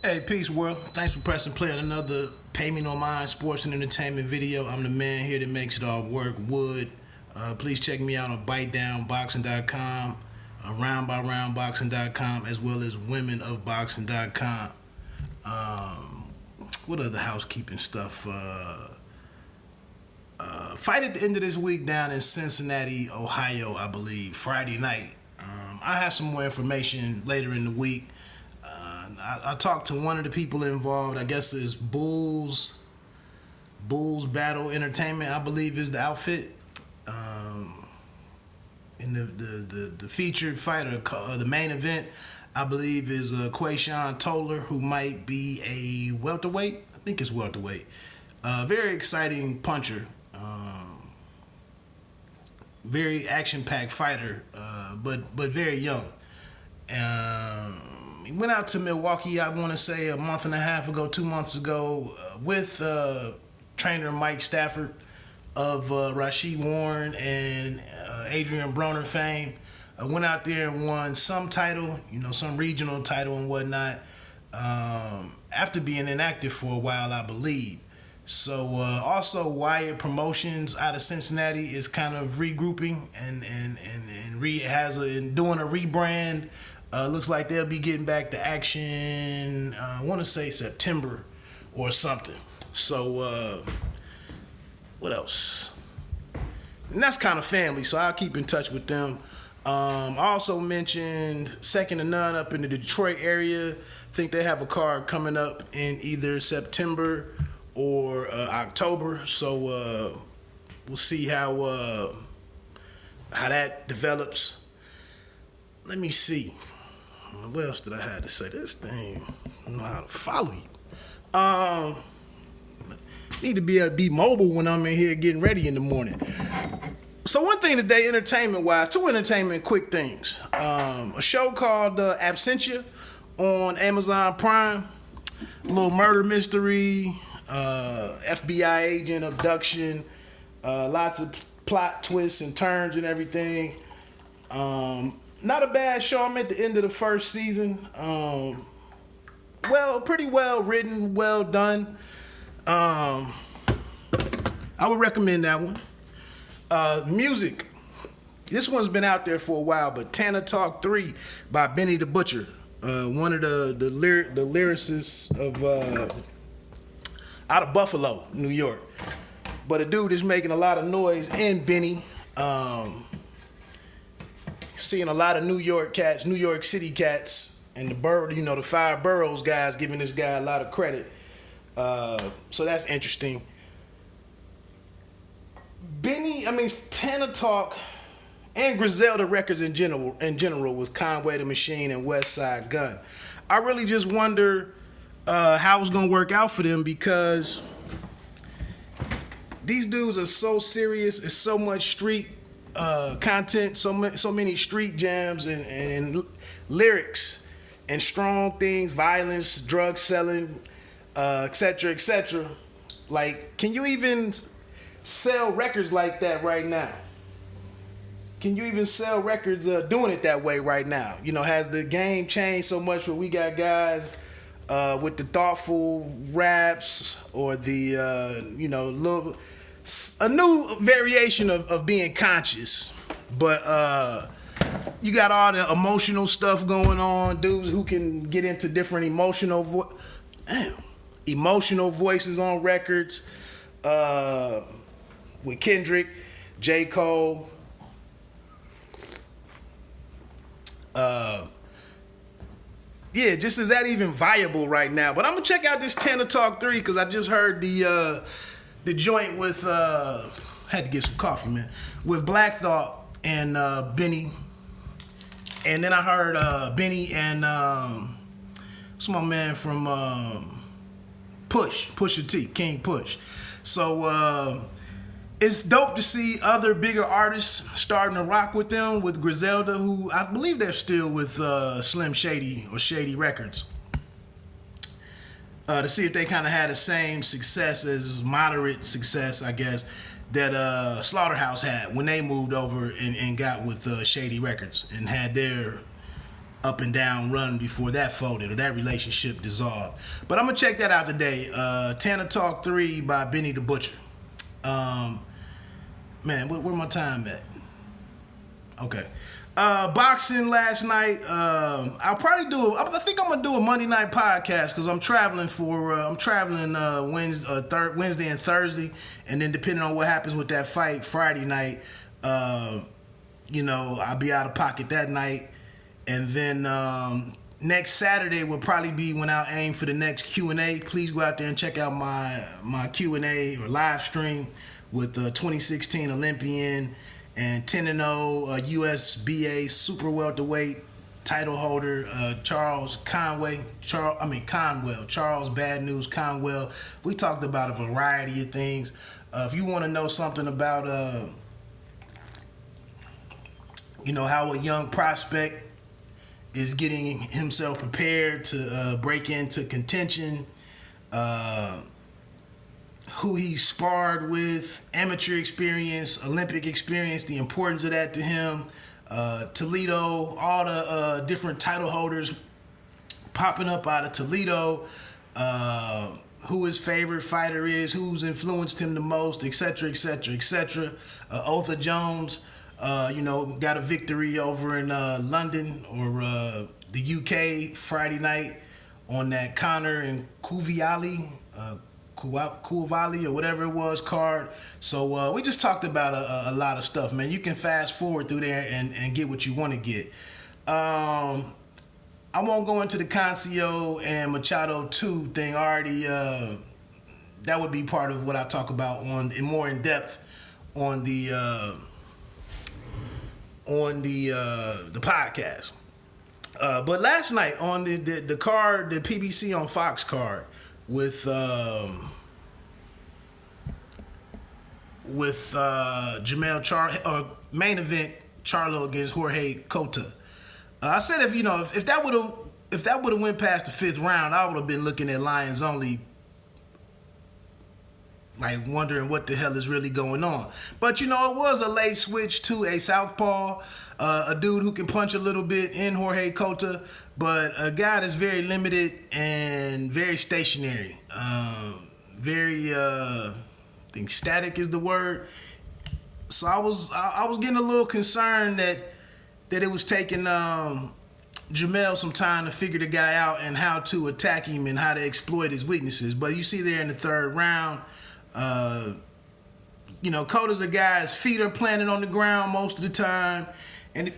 Hey, peace, world. Thanks for pressing play on another Pay Me No Mind sports and entertainment video. I'm the man here that makes it all work, Wood. Please check me out on BiteDownBoxing.com, RoundByRoundBoxing.com, as well as WomenOfBoxing.com. What other housekeeping stuff? Fight at the end of this week down in Cincinnati, Ohio, I believe, Friday night. I have some more information later in the week. I talked to one of the people involved. I guess it's Bulls Battle Entertainment, I believe, is the outfit. And the featured fighter, the main event, I believe, is Quayshawn Toller, who might be a welterweight. I think it's welterweight. Very exciting puncher. Very action-packed fighter, but very young. He went out to Milwaukee, I want to say a month and a half ago, 2 months ago, with trainer Mike Stafford of Rashid Warren and Adrian Broner fame. Went out there and won some title, some regional title and whatnot, after being inactive for a while, I believe. So also Wyatt Promotions out of Cincinnati is kind of regrouping and doing a rebrand. Looks like they'll be getting back to action, I want to say September or something. So, what else? And that's kind of family, so I'll keep in touch with them. I also mentioned Second to None up in the Detroit area. I think they have a card coming up in either September or October. So, we'll see how that develops. Let me see. What else did I have to say? This thing, I don't know how to follow you. Need to be able to be mobile when I'm in here getting ready in the morning. So one thing today, entertainment-wise, two entertainment quick things. A show called Absentia on Amazon Prime. A little murder mystery, FBI agent abduction, lots of plot twists and turns and everything. Not a bad show. I'm at the end of the first season. Pretty well written, well done. I would recommend that one. Music. This one's been out there for a while, but Tana Talk 3 by Benny the Butcher. One of the lyricists of out of Buffalo, New York. But a dude is making a lot of noise in Benny. Seeing a lot of New York cats, New York City cats, and the five boroughs guys giving this guy a lot of credit. So that's interesting. Tana Talk and Griselda Records in general with Conway the Machine and West Side Gun. I really just wonder how it's gonna work out for them, because these dudes are so serious. It's so much street content, so many street jams and lyrics and strong things, violence, drug selling, etc., etc. Like, can you even sell records like that right now? Can you even sell records doing it that way right now? Has the game changed so much where we got guys with the thoughtful raps or the a new variation of being conscious, but you got all the emotional stuff going on, dudes who can get into different emotional voices on records, with Kendrick, J. Cole, just is that even viable right now? But I'm gonna check out this Tana Talk 3 because I just heard the joint with had to get some coffee, man, with Black Thought and Benny, and then I heard Benny and what's my man from Pusha T, King Push. So it's dope to see other bigger artists starting to rock with them, with Griselda, who I believe they're still with Slim Shady or Shady Records. To see if they kind of had the same success, as moderate success, I guess, that Slaughterhouse had when they moved over and got with Shady Records and had their up and down run before that folded or that relationship dissolved. But I'm gonna check that out today. Tana Talk 3 by Benny the Butcher. Man, where my time at? Okay. Boxing last night. I'll probably I think I'm gonna do a Monday night podcast because I'm traveling Wednesday and Thursday, and then depending on what happens with that fight Friday night, I'll be out of pocket that night, and then next Saturday will probably be when I'll aim for the next Q&A. Please go out there and check out my Q&A or live stream with the 2016 Olympian and 10-0 USBA super welterweight title holder Charles Bad News Conwell. We talked about a variety of things. If you want to know something about how a young prospect is getting himself prepared to break into contention, who he sparred with, amateur experience, Olympic experience, the importance of that to him, Toledo, all the different title holders popping up out of Toledo, who his favorite fighter is, who's influenced him the most, etc., etc., etc. Otha Jones, got a victory over in London or the UK Friday night on that Conor and Kuviali or whatever it was card. So we just talked about a lot of stuff, man. You can fast forward through there and get what you want to get. I won't go into the Concio and Machado 2 thing. Already, that would be part of what I talk about more in depth on the podcast. But last night on the card, the PBC on Fox card, with main event Charlo against Jorge Cota. I said if that would have went past the 5th round, I would have been looking at Lions only, like wondering what the hell is really going on. But it was a late switch to a southpaw, a dude who can punch a little bit in Jorge Cota, but a guy that's very limited and very stationary. I think static is the word. So I was getting a little concerned that it was taking Jamel some time to figure the guy out and how to attack him and how to exploit his weaknesses. But you see there in the 3rd round, Cota's a guy, his feet are planted on the ground most of the time, and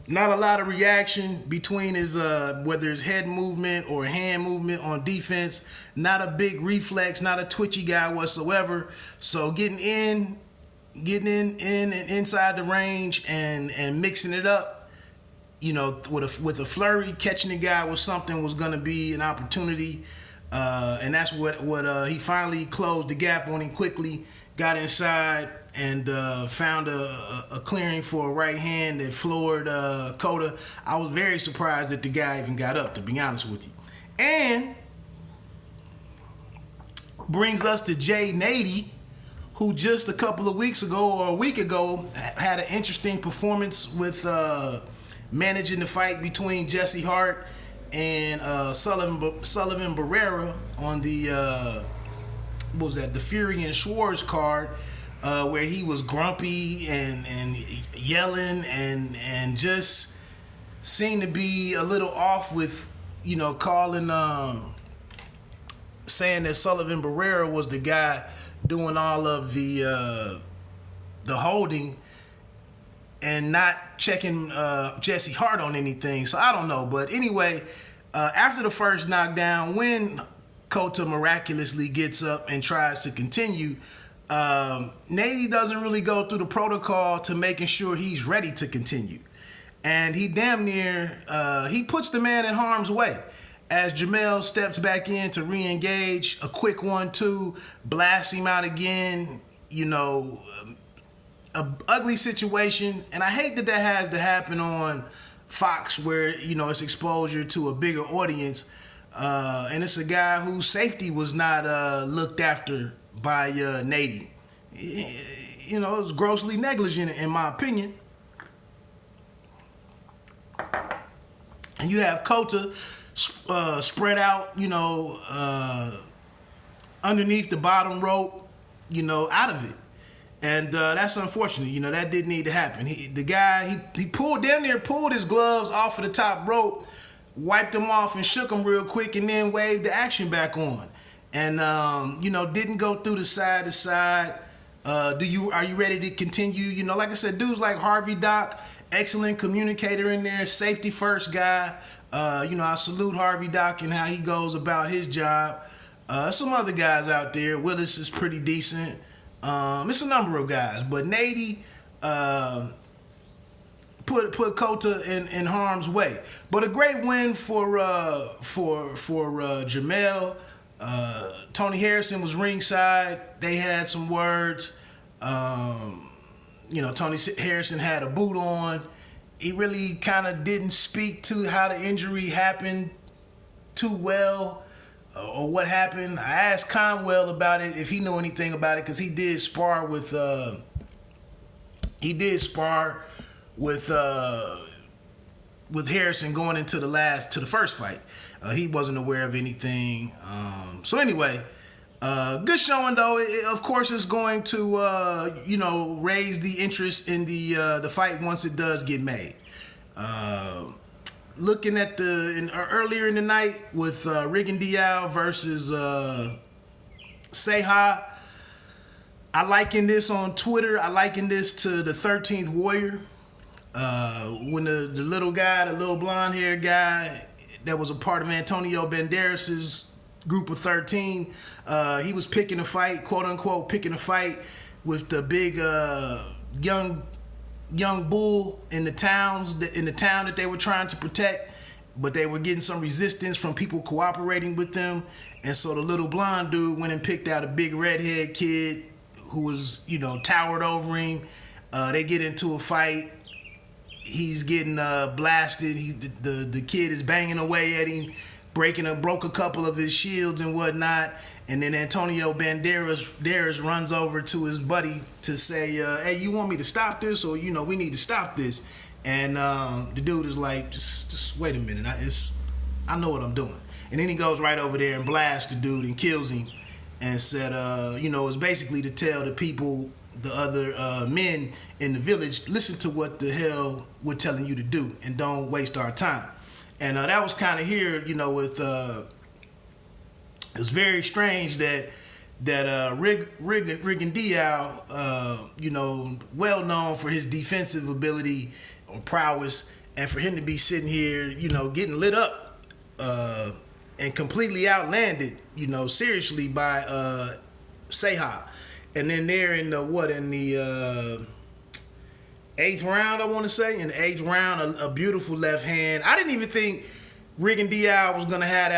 not a lot of reaction between his whether his head movement or hand movement on defense. Not a big reflex, not a twitchy guy whatsoever. So getting in and inside the range and mixing it up, with a flurry, catching the guy with something was going to be an opportunity. And that's what he finally closed the gap on him quickly, got inside, and found a clearing for a right hand that floored Cota. I was very surprised that the guy even got up, to be honest with you. And brings us to Jay Nady, who just a couple of weeks ago or a week ago had an interesting performance with managing the fight between Jesse Hart and Sullivan Barrera on the the Fury and Schwartz card, where he was grumpy and yelling and just seemed to be a little off with calling saying that Sullivan Barrera was the guy doing all of the holding and not checking Jesse Hart on anything. So I don't know. But anyway, after the first knockdown, when Cota miraculously gets up and tries to continue, Nady doesn't really go through the protocol to making sure he's ready to continue. And he damn near, he puts the man in harm's way. As Jamel steps back in to re-engage, a quick 1-2, blasts him out again, a ugly situation. And I hate that has to happen on Fox, where, it's exposure to a bigger audience. And it's a guy whose safety was not looked after by Nady. It was grossly negligent in my opinion. and you have Kota spread out, underneath the bottom rope, out of it. And that's unfortunate. That didn't need to happen. The guy pulled damn near pulled his gloves off of the top rope, wiped them off and shook them real quick, and then waved the action back on. And didn't go through the side to side. Are you ready to continue? Like I said, dudes like Harvey Doc, excellent communicator in there, safety first guy. I salute Harvey Doc and how he goes about his job. Some other guys out there. Willis is pretty decent. It's a number of guys, but Nady put Kota in harm's way. But a great win for Jamel. Tony Harrison was ringside. They had some words. Tony Harrison had a boot on. He really kind of didn't speak to how the injury happened too well, or what happened. I asked Conwell about it, if he knew anything about it, because he did spar with Harrison going into the first fight. He wasn't aware of anything. So anyway, good showing though. Of course, it's going to raise the interest in the fight once it does get made. Looking at earlier in the night with Rigan Diao versus Seha, I liken this on Twitter. I liken this to the 13th Warrior. When the little guy, the little blonde-haired guy that was a part of Antonio Banderas's group of 13, he was picking a fight, quote unquote, picking a fight with the big young bull in the town that they were trying to protect, but they were getting some resistance from people cooperating with them, and so the little blonde dude went and picked out a big redhead kid who was towered over him. They get into a fight. He's getting blasted. The kid is banging away at him, broke a couple of his shields and whatnot. And then Antonio Banderas runs over to his buddy to say, "Hey, you want me to stop this, or we need to stop this?" And the dude is like, "Just wait a minute. I know what I'm doing." And then he goes right over there and blasts the dude and kills him, and said, it's basically to tell the people, the other men in the village, listen to what the hell we're telling you to do and don't waste our time. And that was kind of here, with it was very strange that Rigan Diao, well known for his defensive ability or prowess, and for him to be sitting here, getting lit up and completely outlanded, seriously by Seha. And then there in the 8th round, I want to say, in the 8th round, a beautiful left hand. I didn't even think Rigan Diao was going to have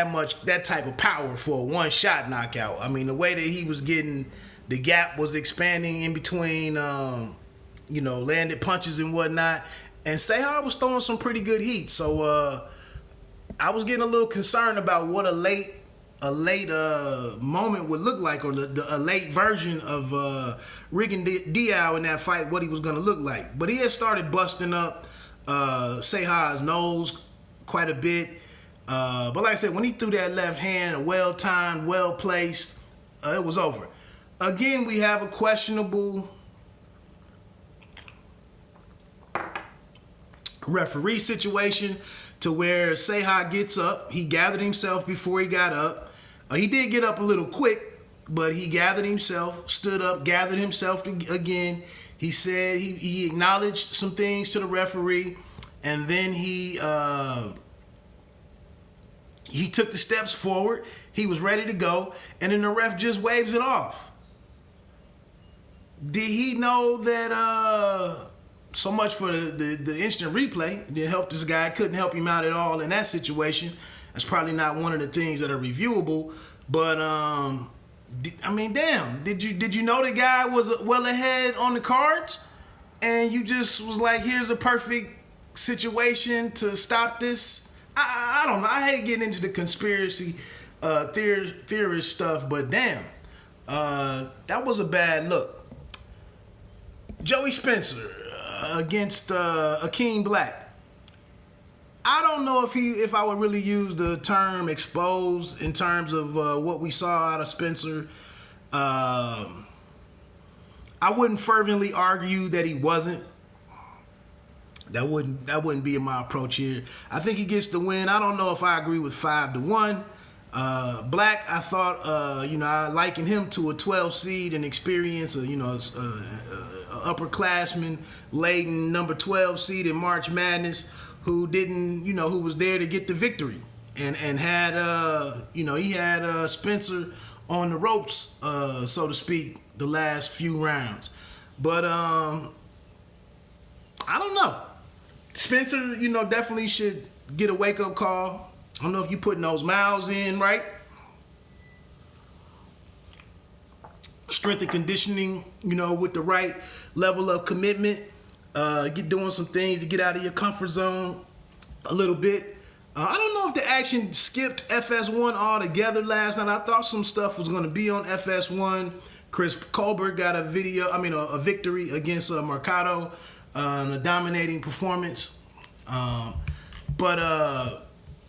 that type of power for a one-shot knockout. I mean, the way that he was getting, the gap was expanding in between, landed punches and whatnot. And Seha was throwing some pretty good heat. So I was getting a little concerned about what a late moment would look like, or a late version of Rigan Diao in that fight, what he was going to look like. But he had started busting up Seha's nose quite a bit. But like I said, when he threw that left hand, well-timed, well-placed, it was over. Again, we have a questionable referee situation to where Seha gets up. He gathered himself before he got up. He did get up a little quick, but he gathered himself, stood up, gathered himself again. He said he acknowledged some things to the referee, and then he took the steps forward. He was ready to go, and then the ref just waves it off. Did he know that so much for the instant replay didn't help this guy, couldn't help him out at all in that situation? That's probably not one of the things that are reviewable, but damn, did you know the guy was well ahead on the cards, and you just was like, here's a perfect situation to stop this? I don't know. I hate getting into the conspiracy theorist stuff, but damn, that was a bad look. Joey Spencer against Akeem Black. I don't know if I would really use the term exposed in terms of what we saw out of Spencer. I wouldn't fervently argue that he wasn't. That wouldn't be my approach here. I think he gets the win. I don't know if I agree with 5-1. Black, I thought, I likened him to a 12 seed and experience, upperclassman laden number 12 seed in March Madness who who was there to get the victory and had, he had Spencer on the ropes, so to speak, the last few rounds. But I don't know. Spencer, definitely should get a wake-up call. I don't know if you're putting those miles in, right? Strength and conditioning, with the right level of commitment. Get doing some things to get out of your comfort zone a little bit. I don't know if the action skipped FS1 altogether last night. I thought some stuff was going to be on FS1. Chris Colbert got a victory against Mercado. A dominating performance.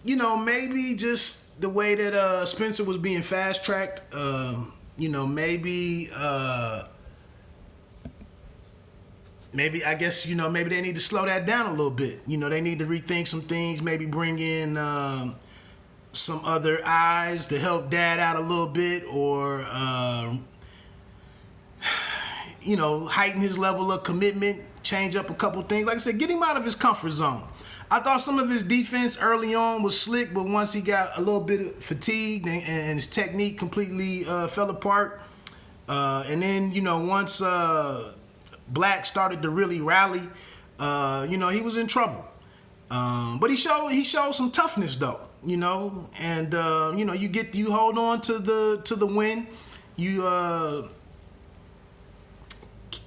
Maybe just the way that Spencer was being fast-tracked, maybe I guess, maybe they need to slow that down a little bit. They need to rethink some things, maybe bring in some other eyes to help Dad out a little bit, or, heighten his level of commitment, change up a couple things. Like I said, get him out of his comfort zone. I thought some of his defense early on was slick, but once he got a little bit fatigued and his technique completely fell apart, and then once Black started to really rally, he was in trouble. But he showed some toughness though, and you hold on to the win.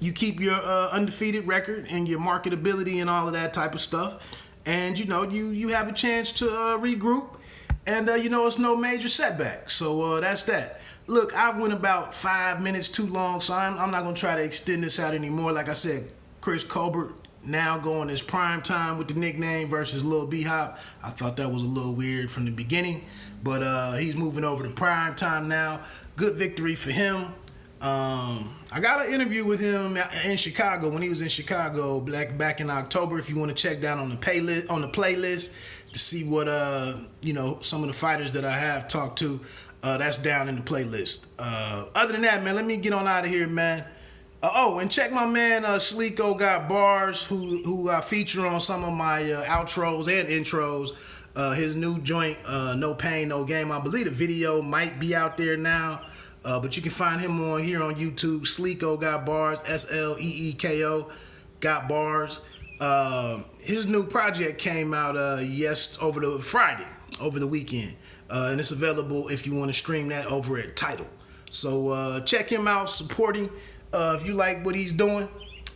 You keep your undefeated record and your marketability and all of that type of stuff. And, you have a chance to regroup. And, it's no major setback. So that's that. Look, I went about 5 minutes too long, so I'm not going to try to extend this out anymore. Like I said, Chris Colbert now going his prime time with the nickname versus Lil B-Hop. I thought that was a little weird from the beginning. But he's moving over to prime time now. Good victory for him. I got an interview with him in Chicago when he was in Chicago back in October. If you want to check down on the playlist to see what some of the fighters that I have talked to, that's down in the playlist. Other than that, man, let me get on out of here, man. And check my man Sleeko Got Bars, who I feature on some of my outros and intros. His new joint, No Pain, No Game. I believe the video might be out there now. But you can find him on YouTube. Sleeko Got Bars, SLEEKO Got Bars. His new project came out over the weekend. And it's available if you want to stream that over at Tidal. So check him out, support him if you like what he's doing.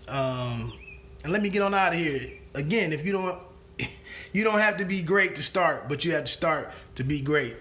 And let me get on out of here. Again, if you don't have to be great to start, but you have to start to be great.